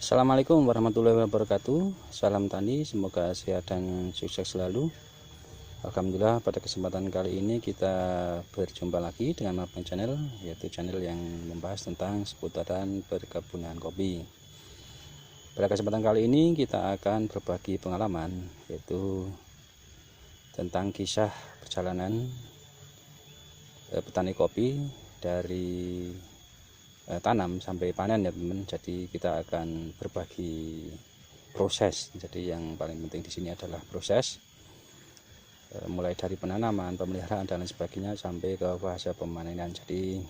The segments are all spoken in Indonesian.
Assalamualaikum warahmatullahi wabarakatuh. Salam tani, semoga sehat dan sukses selalu. Alhamdulillah, pada kesempatan kali ini kita berjumpa lagi dengan Mapeng Channel, yaitu channel yang membahas tentang seputaran perkebunan kopi. Pada kesempatan kali ini kita akan berbagi pengalaman, yaitu tentang kisah perjalanan petani kopi dari tanam sampai panen ya teman. Jadi kita akan berbagi proses. Jadi yang paling penting di sini adalah proses, mulai dari penanaman, pemeliharaan dan lain sebagainya sampai ke fase pemanenan. Jadi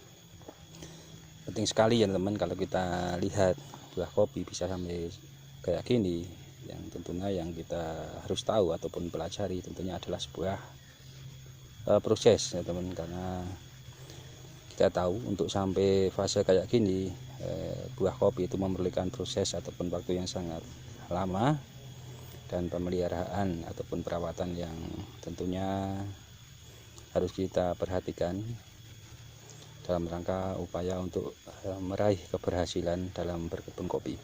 penting sekali ya teman, kalau kita lihat buah kopi bisa sampai kayak gini, yang tentunya yang kita harus tahu ataupun pelajari tentunya adalah sebuah proses ya teman, karena kita tahu untuk sampai fase kayak gini buah kopi itu memerlukan proses ataupun waktu yang sangat lama dan pemeliharaan ataupun perawatan yang tentunya harus kita perhatikan dalam rangka upaya untuk meraih keberhasilan dalam berkebun kopi.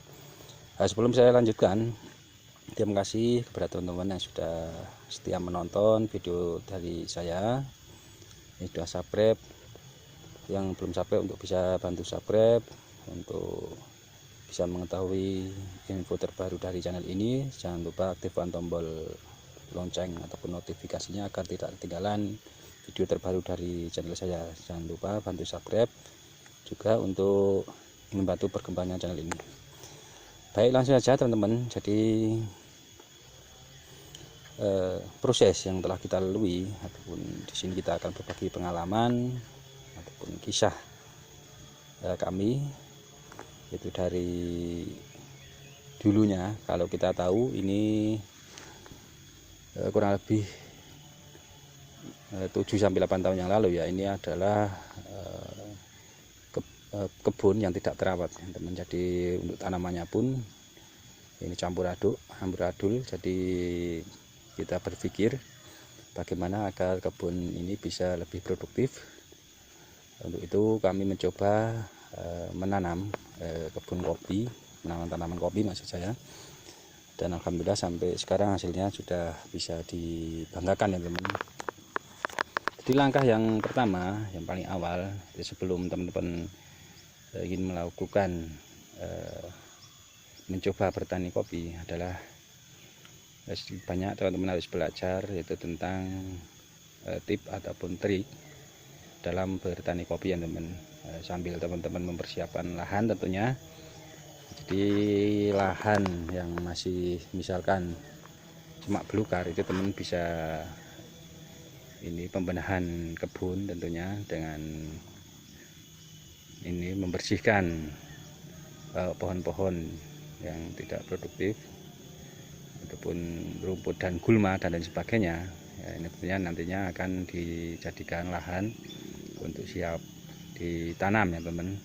Sebelum saya lanjutkan, terima kasih kepada teman-teman yang sudah setia menonton video dari saya, yang sudah subscribe. Yang belum subscribe untuk bisa bantu subscribe untuk bisa mengetahui info terbaru dari channel ini. Jangan lupa aktifkan tombol lonceng ataupun notifikasinya agar tidak ketinggalan video terbaru dari channel saya. Jangan lupa bantu subscribe juga untuk membantu perkembangan channel ini. Baik, langsung saja teman-teman. Jadi proses yang telah kita lalui ataupun di sini kita akan berbagi pengalaman ataupun kisah kami, itu dari dulunya. Kalau kita tahu ini kurang lebih 7-8 tahun yang lalu ya, ini adalah kebun yang tidak terawat teman. Jadi untuk tanamannya pun ini campur adul. Jadi kita berpikir bagaimana agar kebun ini bisa lebih produktif. Untuk itu kami mencoba menanam kebun kopi, menanam tanaman kopi maksud saya. Dan alhamdulillah sampai sekarang hasilnya sudah bisa dibanggakan ya teman. Jadi langkah yang pertama, yang paling awal, sebelum teman-teman ingin melakukan mencoba bertani kopi adalah banyak teman-teman harus belajar, yaitu tentang tip ataupun trik dalam bertani kopi ya teman. Sambil teman-teman mempersiapkan lahan tentunya. Jadi lahan yang masih misalkan cuma belukar, itu teman bisa ini pembenahan kebun tentunya dengan ini membersihkan pohon-pohon yang tidak produktif ataupun rumput dan gulma dan lain sebagainya ya. Ini tentunya nantinya akan dijadikan lahan untuk siap ditanam ya teman.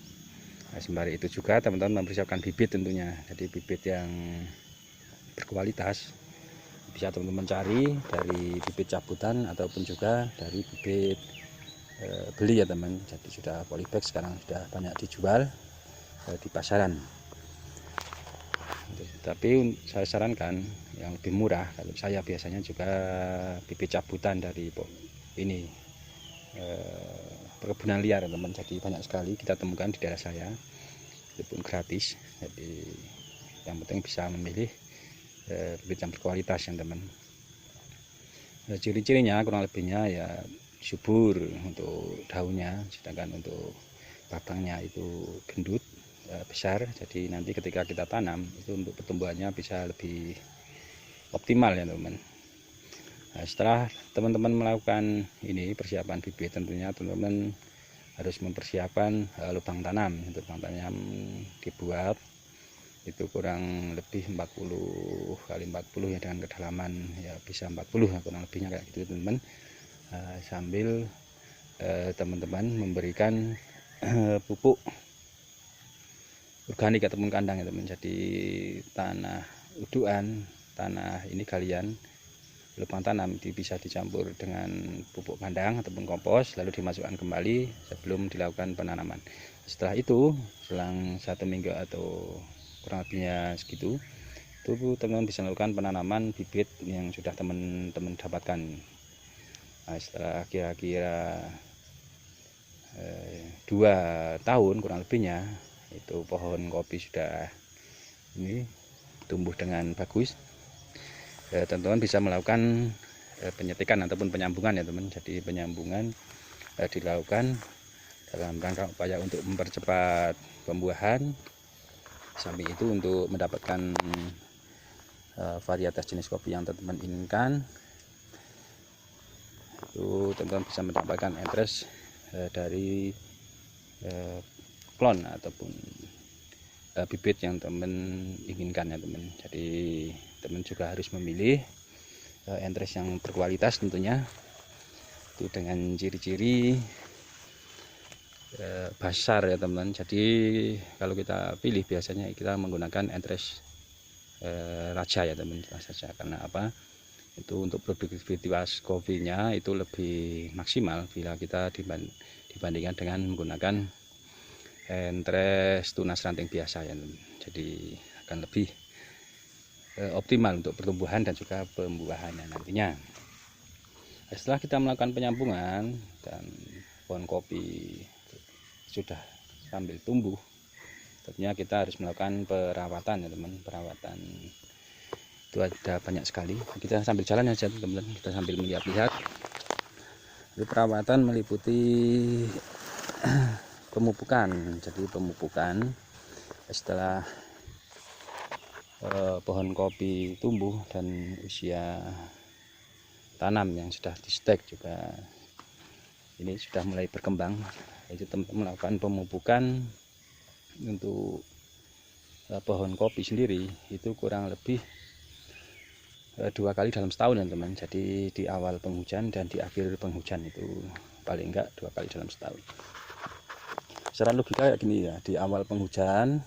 Sembari itu juga teman-teman mempersiapkan bibit tentunya. Jadi bibit yang berkualitas bisa teman-teman cari dari bibit cabutan ataupun juga dari bibit beli ya teman. Jadi sudah polybag sekarang sudah banyak dijual di pasaran. Tapi saya sarankan yang lebih murah, kalau saya biasanya juga bibit cabutan dari ini perkebunan liar teman. Jadi banyak sekali kita temukan di daerah saya, itu pun gratis. Jadi yang penting bisa memilih bibit yang berkualitas ya teman. Ciri-cirinya kurang lebihnya ya subur untuk daunnya, sedangkan untuk batangnya itu gendut besar. Jadi nanti ketika kita tanam itu untuk pertumbuhannya bisa lebih optimal ya teman. Nah, setelah teman-teman melakukan ini persiapan bibit, tentunya teman-teman harus mempersiapkan lubang tanam. Lubang tanam dibuat itu kurang lebih 40 kali 40 ya, dengan kedalaman ya bisa 40 ya, kurang lebihnya kayak gitu teman-teman. Sambil teman-teman memberikan pupuk organik ataupun kandang ya teman. Jadi tanah uduan, tanah ini galian lubang tanam bisa dicampur dengan pupuk kandang ataupun kompos, lalu dimasukkan kembali sebelum dilakukan penanaman. Setelah itu selang 1 minggu atau kurang lebihnya segitu. Itu teman-teman bisa melakukan penanaman bibit yang sudah teman-teman dapatkan. Nah, setelah kira-kira 2 tahun kurang lebihnya, itu pohon kopi sudah ini tumbuh dengan bagus. Teman-teman bisa melakukan penyetikan ataupun penyambungan ya teman. Jadi penyambungan dilakukan dalam rangka upaya untuk mempercepat pembuahan. Samping itu untuk mendapatkan varietas jenis kopi yang teman-teman inginkan, itu teman-teman bisa mendapatkan entres dari klon ataupun bibit yang teman inginkan ya teman. Jadi teman juga harus memilih entres yang berkualitas tentunya, itu dengan ciri-ciri basar ya teman. Jadi kalau kita pilih biasanya kita menggunakan entres raja ya teman saja. Karena apa? Itu untuk produktivitas kopinya itu lebih maksimal bila kita dibandingkan dengan menggunakan entres tunas ranting biasa ya teman. Jadi akan lebih optimal untuk pertumbuhan dan juga pembuahannya nantinya. Setelah kita melakukan penyambungan dan pohon kopi sudah sambil tumbuh, tentunya kita harus melakukan perawatan ya teman. Perawatan itu ada banyak sekali, kita sambil jalan aja teman-teman, kita sambil melihat-lihat. Perawatan meliputi pemupukan. Jadi pemupukan setelah pohon kopi tumbuh dan usia tanam yang sudah di stek juga ini sudah mulai berkembang, itu teman-teman melakukan pemupukan untuk pohon kopi sendiri itu kurang lebih 2 kali dalam setahun ya teman. Jadi di awal penghujan dan di akhir penghujan, itu paling enggak 2 kali dalam setahun. Secara logika kayak gini ya, di awal penghujan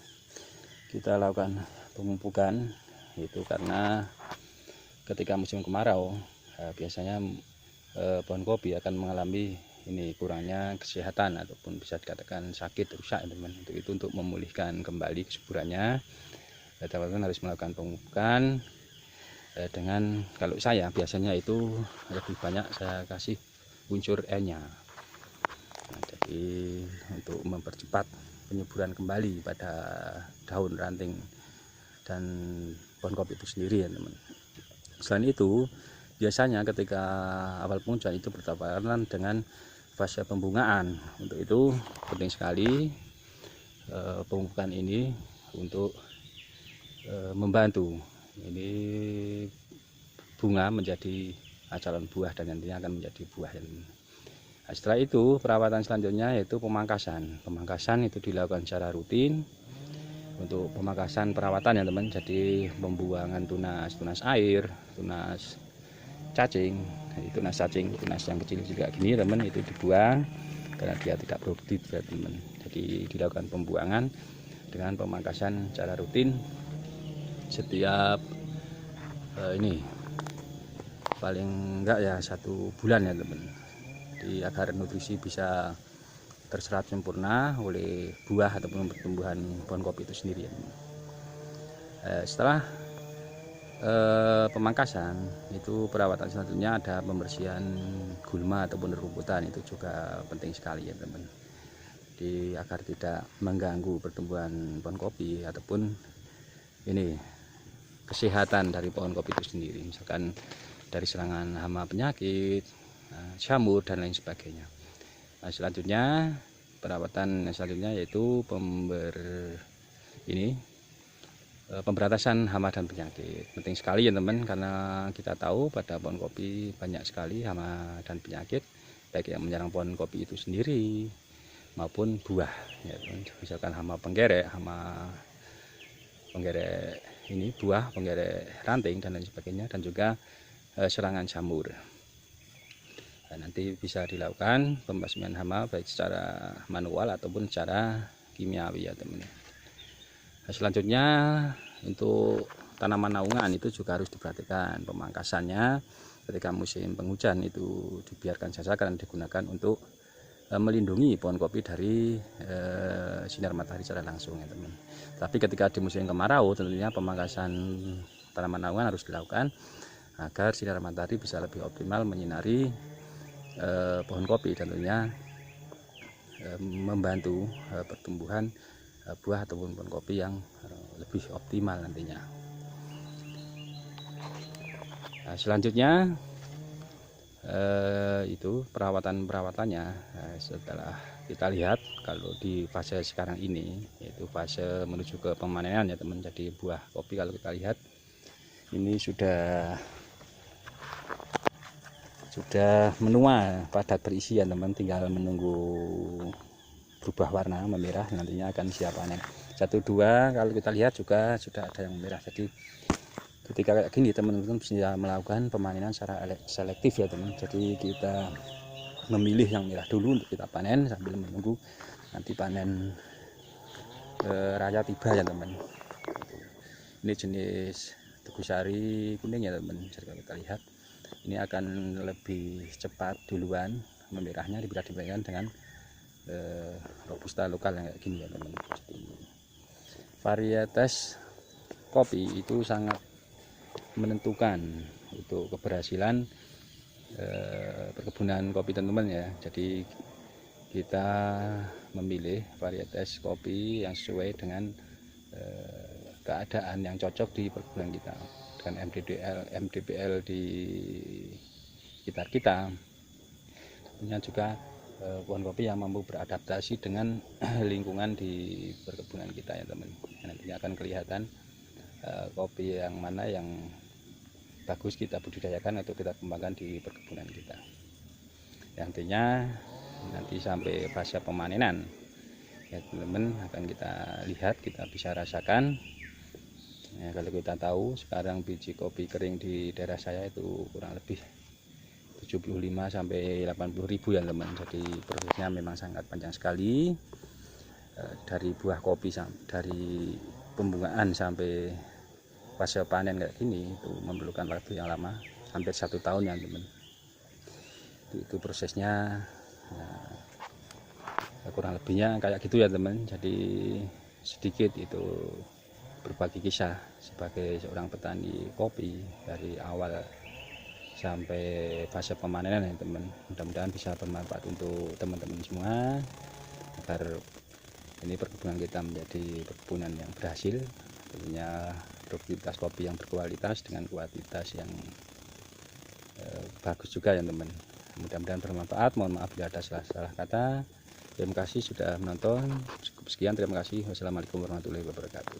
kita lakukan pemupukan itu karena ketika musim kemarau biasanya pohon kopi akan mengalami ini kurangnya kesehatan ataupun bisa dikatakan sakit, rusak ya teman. Untuk memulihkan kembali kesuburannya, teman-teman harus melakukan pemupukan dengan, kalau saya biasanya itu lebih banyak saya kasih unsur E-nya. Nah, jadi untuk mempercepat penyuburan kembali pada daun ranting dan pohon kopi itu sendiri ya teman. Selain itu biasanya ketika awal penghujan itu bertepatan dengan fase pembungaan. Untuk itu penting sekali pemupukan ini untuk membantu ini bunga menjadi calon buah dan nantinya akan menjadi buah. Nah, setelah itu perawatan selanjutnya yaitu pemangkasan. Pemangkasan itu dilakukan secara rutin. Untuk pemangkasan perawatan ya teman, jadi pembuangan tunas air, tunas cacing, tunas yang kecil juga gini teman, itu dibuang karena dia tidak produktif ya teman. Jadi dilakukan pembuangan dengan pemangkasan secara rutin setiap ini paling enggak ya 1 bulan ya teman. Jadi agar nutrisi bisa terserap sempurna oleh buah ataupun pertumbuhan pohon kopi itu sendiri ya teman. Setelah pemangkasan itu perawatan selanjutnya ada pembersihan gulma ataupun rumputan, itu juga penting sekali ya teman. Jadi agar tidak mengganggu pertumbuhan pohon kopi ataupun ini kesehatan dari pohon kopi itu sendiri, misalkan dari serangan hama penyakit, jamur dan lain sebagainya. Nah, selanjutnya perawatan selanjutnya yaitu pemberantasan hama dan penyakit. Penting sekali ya teman, karena kita tahu pada pohon kopi banyak sekali hama dan penyakit, baik yang menyerang pohon kopi itu sendiri maupun buah ya teman. Misalkan hama penggerek ini buah, penggerek ranting dan lain sebagainya, dan juga serangan jamur. Nah, nanti bisa dilakukan pembasmian hama baik secara manual ataupun secara kimiawi ya teman. Nah, selanjutnya untuk tanaman naungan itu juga harus diperhatikan pemangkasannya. Ketika musim penghujan itu dibiarkan saja karena digunakan untuk melindungi pohon kopi dari sinar matahari secara langsung ya teman. Tapi ketika di musim kemarau tentunya pemangkasan tanaman naungan harus dilakukan agar sinar matahari bisa lebih optimal menyinari pohon kopi, tentunya membantu pertumbuhan buah ataupun pohon kopi yang lebih optimal nantinya. Nah, selanjutnya itu perawatannya. Setelah kita lihat kalau di fase sekarang ini yaitu fase menuju ke pemanenan ya teman. Jadi buah kopi kalau kita lihat ini sudah menua, padat berisi ya teman, tinggal menunggu berubah warna memerah, nantinya akan siap panen. 1-2 kalau kita lihat juga sudah ada yang merah. Jadi ketika kayak gini teman-teman bisa melakukan pemanenan secara selektif ya teman. Jadi kita memilih yang merah dulu untuk kita panen sambil menunggu nanti panen raya tiba ya teman. Ini jenis Tugusari kuning ya teman. Jadi kalau kita lihat ini akan lebih cepat duluan memerahnya dibandingkan dengan robusta lokal yang kayak gini ya teman. Jadi varietas kopi itu sangat menentukan untuk keberhasilan perkebunan kopi teman-teman ya. Jadi kita memilih varietas kopi yang sesuai dengan keadaan yang cocok di perkebunan kita, dengan MDPL di sekitar kita. Tentunya juga pohon kopi yang mampu beradaptasi dengan lingkungan di perkebunan kita ya teman. Nantinya akan kelihatan kopi yang mana yang bagus kita budidayakan atau kita kembangkan di perkebunan kita. Nantinya nanti sampai fase pemanenan ya teman-teman akan kita lihat, kita bisa rasakan. Ya, kalau kita tahu sekarang biji kopi kering di daerah saya itu kurang lebih 75 sampai 80 ribu ya teman. Jadi prosesnya memang sangat panjang sekali, dari buah kopi dari pembungaan sampai fase panen kayak gini itu memerlukan waktu yang lama, hampir 1 tahun ya teman. Itu prosesnya. Nah, kurang lebihnya kayak gitu ya teman. Jadi sedikit itu berbagi kisah sebagai seorang petani kopi dari awal sampai fase pemanenan ya teman. Mudah-mudahan bisa bermanfaat untuk teman-teman semua agar ini perkebunan kita menjadi perkebunan yang berhasil, tentunya produktivitas kopi yang berkualitas dengan kualitas yang bagus juga ya teman. Mudah-mudahan bermanfaat. Mohon maaf bila ada salah-salah kata. Terima kasih sudah menonton. Cukup sekian, terima kasih. Wassalamualaikum warahmatullahi wabarakatuh.